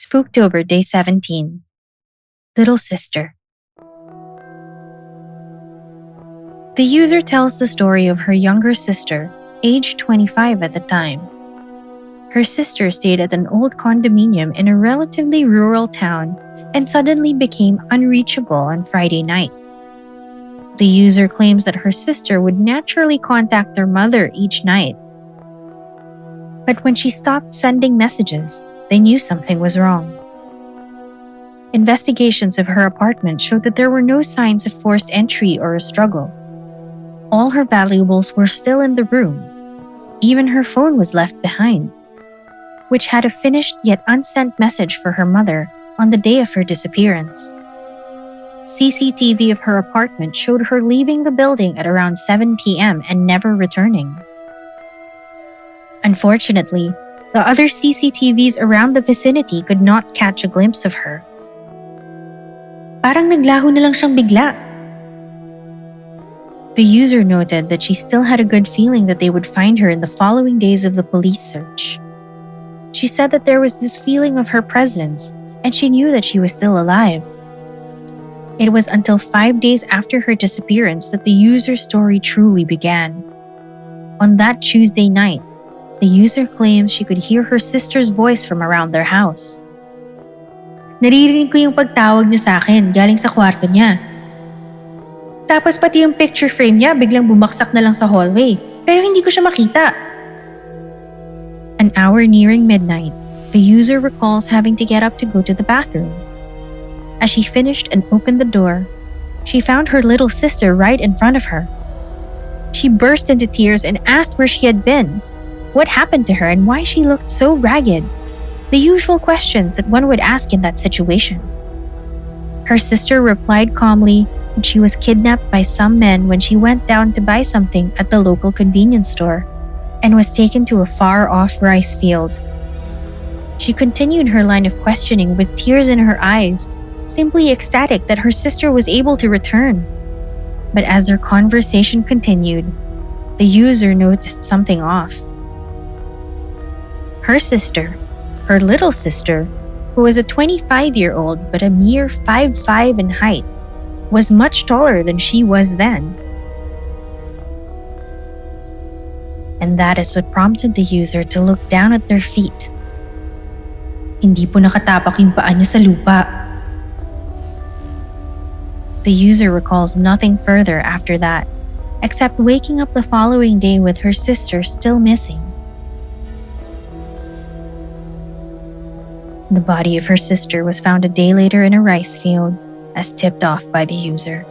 Spooktober Day 17. Little Sister. The user tells the story of her younger sister, aged 25 at the time. Her sister stayed at an old condominium in a relatively rural town and suddenly became unreachable on Friday night. The user claims that her sister would naturally contact their mother each night. But when she stopped sending messages, they knew something was wrong. Investigations of her apartment showed that there were no signs of forced entry or a struggle. All her valuables were still in the room. Even her phone was left behind, which had a finished yet unsent message for her mother on the day of her disappearance. CCTV of her apartment showed her leaving the building at around 7 p.m. and never returning. Unfortunately, the other CCTVs around the vicinity could not catch a glimpse of her. Parang naglaho na lang siyang bigla. The user noted that she still had a good feeling that they would find her in the following days of the police search. She said that there was this feeling of her presence, and she knew that she was still alive. It was until 5 days after her disappearance that the user's story truly began. On that Tuesday night, the user claims she could hear her sister's voice from around their house. Naririnig ko yung pagtawag niya sa akin galing sa kwarto niya. Tapos pati yung picture frame niya biglang bumaksak na lang sa hallway, pero hindi ko siya makita. An hour nearing midnight, the user recalls having to get up to go to the bathroom. As she finished and opened the door, she found her little sister right in front of her. She burst into tears and asked where she had been, what happened to her, and why she looked so ragged. The usual questions that one would ask in that situation. Her sister replied calmly that she was kidnapped by some men when she went down to buy something at the local convenience store and was taken to a far-off rice field. She continued her line of questioning with tears in her eyes, simply ecstatic that her sister was able to return. But as their conversation continued, the user noticed something off. Her sister, her little sister, who was a 25-year-old but a mere 5'5" in height, was much taller than she was then. And that is what prompted the user to look down at their feet. Hindi po nakatapak yung paa niya sa lupa. The user recalls nothing further after that, except waking up the following day with her sister still missing. The body of her sister was found a day later in a rice field, as tipped off by the user.